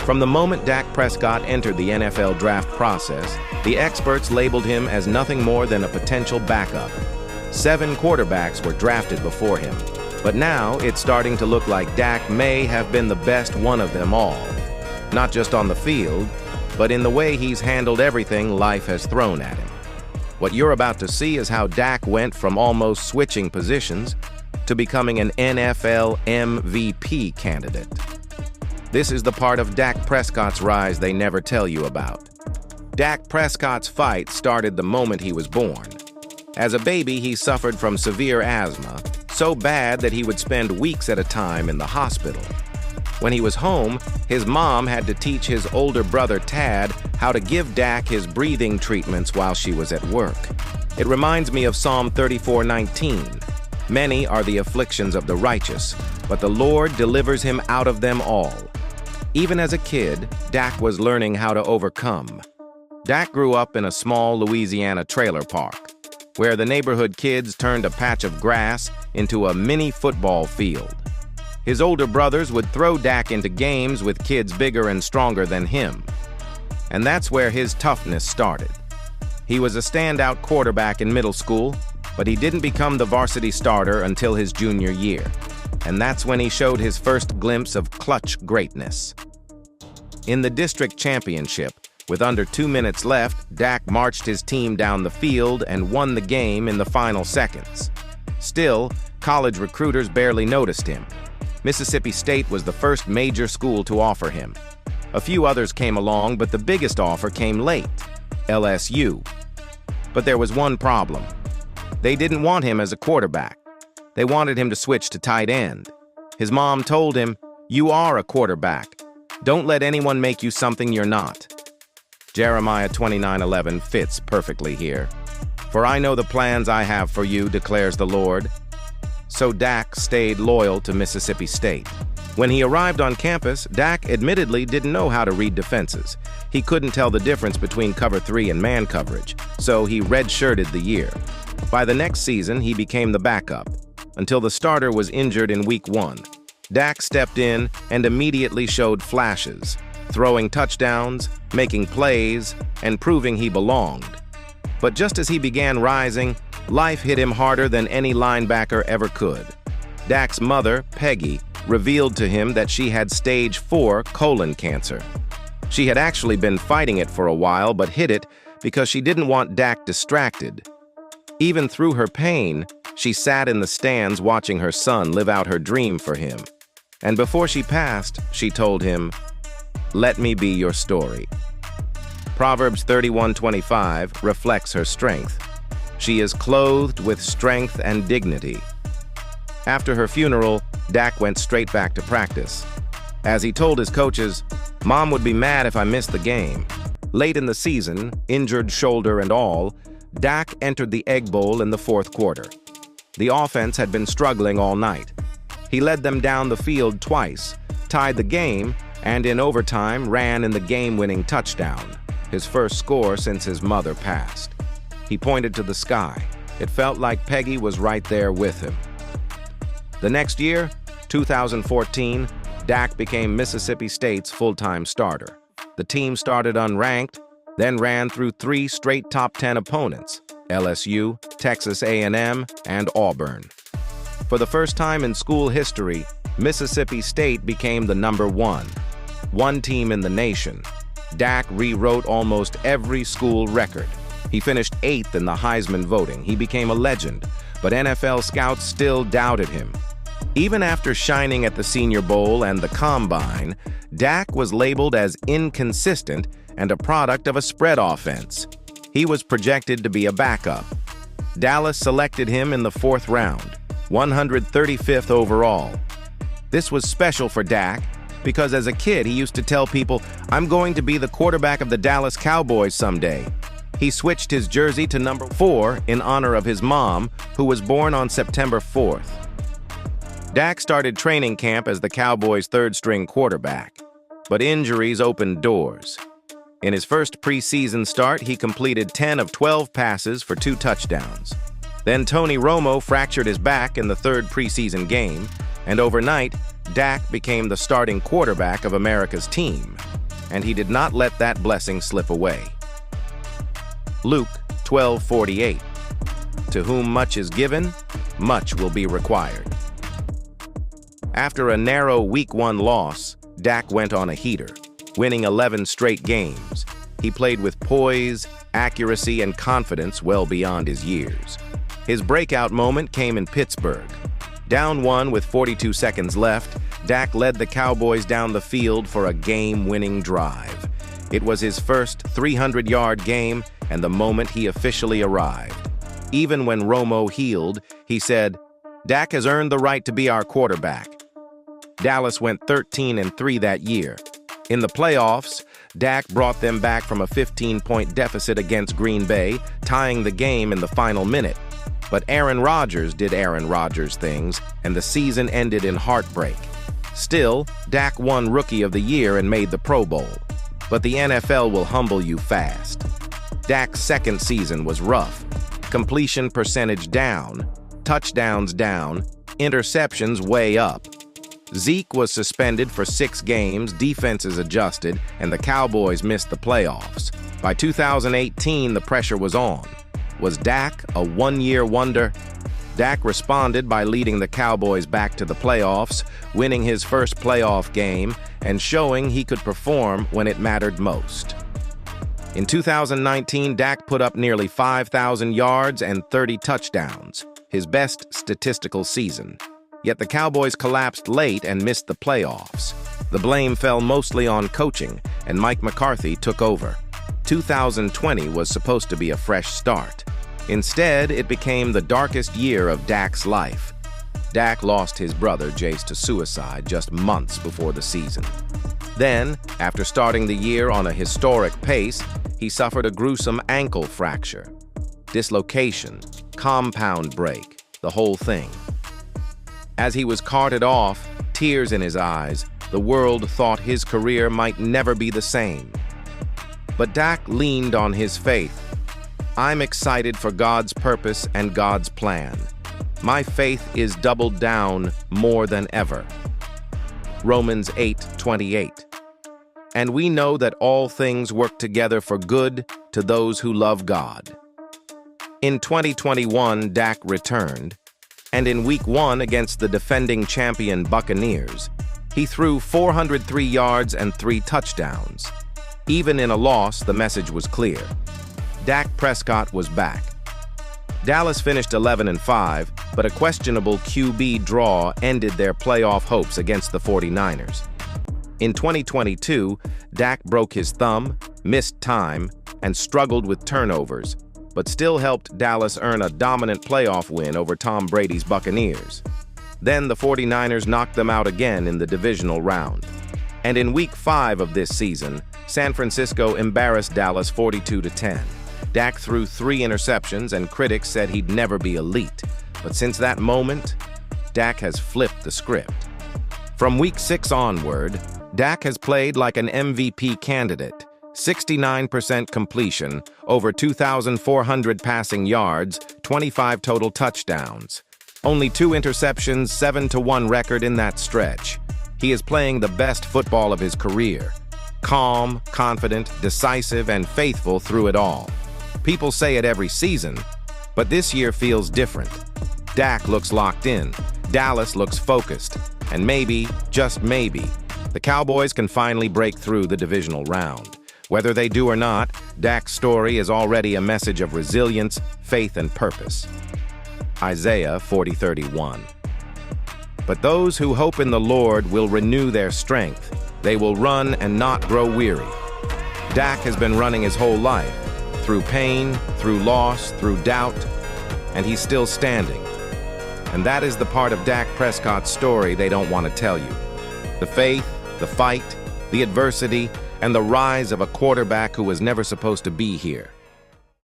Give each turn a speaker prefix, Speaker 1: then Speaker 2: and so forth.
Speaker 1: From the moment Dak Prescott entered the NFL draft process, the experts labeled him as nothing more than a potential backup. 7 quarterbacks were drafted before him, but now it's starting to look like Dak may have been the best one of them all. Not just on the field, but in the way he's handled everything life has thrown at him. What you're about to see is how Dak went from almost switching positions to becoming an NFL MVP candidate. This is the part of Dak Prescott's rise they never tell you about. Dak Prescott's fight started the moment he was born. As a baby, he suffered from severe asthma, so bad that he would spend weeks at a time in the hospital. When he was home, his mom had to teach his older brother Tad how to give Dak his breathing treatments while she was at work. It reminds me of Psalm 34:19. Many are the afflictions of the righteous, but the Lord delivers him out of them all. Even as a kid, Dak was learning how to overcome. Dak grew up in a small Louisiana trailer park, where the neighborhood kids turned a patch of grass into a mini football field. His older brothers would throw Dak into games with kids bigger and stronger than him. And that's where his toughness started. He was a standout quarterback in middle school, but he didn't become the varsity starter until his junior year. And that's when he showed his first glimpse of clutch greatness. In the district championship, with under 2 minutes left, Dak marched his team down the field and won the game in the final seconds. Still, college recruiters barely noticed him. Mississippi State was the first major school to offer him. A few others came along, but the biggest offer came late, LSU. But there was one problem. They didn't want him as a quarterback. They wanted him to switch to tight end. His mom told him, "You are a quarterback. Don't let anyone make you something you're not." Jeremiah 29:11 fits perfectly here. "For I know the plans I have for you, declares the Lord." So Dak stayed loyal to Mississippi State. When he arrived on campus, Dak admittedly didn't know how to read defenses. He couldn't tell the difference between cover 3 and man coverage, so he redshirted the year. By the next season, he became the backup, until the starter was injured in week 1. Dak stepped in and immediately showed flashes, throwing touchdowns, making plays, and proving he belonged. But just as he began rising, life hit him harder than any linebacker ever could. Dak's mother, Peggy, revealed to him that she had stage 4 colon cancer. She had actually been fighting it for a while, but hid it because she didn't want Dak distracted. Even through her pain, she sat in the stands watching her son live out her dream for him. And before she passed, she told him, "Let me be your story." Proverbs 31:25 reflects her strength. She is clothed with strength and dignity. After her funeral, Dak went straight back to practice. As he told his coaches, "Mom would be mad if I missed the game." Late in the season, injured shoulder and all, Dak entered the Egg Bowl in the 4th quarter. The offense had been struggling all night. He led them down the field twice, tied the game, and in overtime ran in the game-winning touchdown, his first score since his mother passed. He pointed to the sky. It felt like Peggy was right there with him. The next year, 2014, Dak became Mississippi State's full-time starter. The team started unranked, then ran through 3 straight top 10 opponents, LSU, Texas A&M, and Auburn. For the first time in school history, Mississippi State became the number 1 team in the nation. Dak rewrote almost every school record. He finished 8th in the Heisman voting. He became a legend, but NFL scouts still doubted him. Even after shining at the Senior Bowl and the Combine, Dak was labeled as inconsistent and a product of a spread offense. He was projected to be a backup. Dallas selected him in the 4th round, 135th overall. This was special for Dak because as a kid he used to tell people, "I'm going to be the quarterback of the Dallas Cowboys someday." He switched his jersey to number 4 in honor of his mom, who was born on September 4th. Dak started training camp as the Cowboys' 3rd-string quarterback, but injuries opened doors. In his first preseason start, he completed 10 of 12 passes for 2 touchdowns. Then Tony Romo fractured his back in the 3rd preseason game, and overnight, Dak became the starting quarterback of America's team. and he did not let that blessing slip away. Luke 12:48. To whom much is given, much will be required. After a narrow Week 1 loss, Dak went on a heater, winning 11 straight games. He played with poise, accuracy, and confidence well beyond his years. His breakout moment came in Pittsburgh. Down 1 with 42 seconds left, Dak led the Cowboys down the field for a game-winning drive. It was his first 300-yard game and the moment he officially arrived. Even when Romo healed, he said, "Dak has earned the right to be our quarterback." Dallas went 13-3 that year. In the playoffs, Dak brought them back from a 15-point deficit against Green Bay, tying the game in the final minute. But Aaron Rodgers did Aaron Rodgers things, and the season ended in heartbreak. Still, Dak won Rookie of the Year and made the Pro Bowl. But the NFL will humble you fast. Dak's second season was rough. Completion percentage down, touchdowns down, interceptions way up. Zeke was suspended for 6 games, defenses adjusted, and the Cowboys missed the playoffs. By 2018, the pressure was on. Was Dak a one-year wonder? Dak responded by leading the Cowboys back to the playoffs, winning his first playoff game, and showing he could perform when it mattered most. In 2019, Dak put up nearly 5,000 yards and 30 touchdowns, his best statistical season. Yet the Cowboys collapsed late and missed the playoffs. The blame fell mostly on coaching, and Mike McCarthy took over. 2020 was supposed to be a fresh start. Instead, it became the darkest year of Dak's life. Dak lost his brother Jace to suicide just months before the season. Then, after starting the year on a historic pace, he suffered a gruesome ankle fracture. Dislocation, compound break, the whole thing. As he was carted off, tears in his eyes, the world thought his career might never be the same. But Dak leaned on his faith. "I'm excited for God's purpose and God's plan. My faith is doubled down more than ever." Romans 8:28. And we know that all things work together for good to those who love God. In 2021, Dak returned, and in Week 1 against the defending champion Buccaneers, he threw 403 yards and 3 touchdowns. Even in a loss, the message was clear. Dak Prescott was back. Dallas finished 11-5, but a questionable QB draw ended their playoff hopes against the 49ers. In 2022, Dak broke his thumb, missed time, and struggled with turnovers, but still helped Dallas earn a dominant playoff win over Tom Brady's Buccaneers. Then the 49ers knocked them out again in the divisional round. And in Week 5 of this season, San Francisco embarrassed Dallas 42-10. Dak threw 3 interceptions, and critics said he'd never be elite. But since that moment, Dak has flipped the script. From Week 6 onward, Dak has played like an MVP candidate. 69% completion, over 2,400 passing yards, 25 total touchdowns. Only 2 interceptions, 7-1 record in that stretch. He is playing the best football of his career. Calm, confident, decisive, and faithful through it all. People say it every season, but this year feels different. Dak looks locked in, Dallas looks focused, and maybe, just maybe, the Cowboys can finally break through the divisional round. Whether they do or not, Dak's story is already a message of resilience, faith, and purpose. Isaiah 40:31. But those who hope in the Lord will renew their strength. They will run and not grow weary. Dak has been running his whole life, through pain, through loss, through doubt, and he's still standing. And that is the part of Dak Prescott's story they don't want to tell you. The faith, the fight, the adversity, and the rise of a quarterback who was never supposed to be here.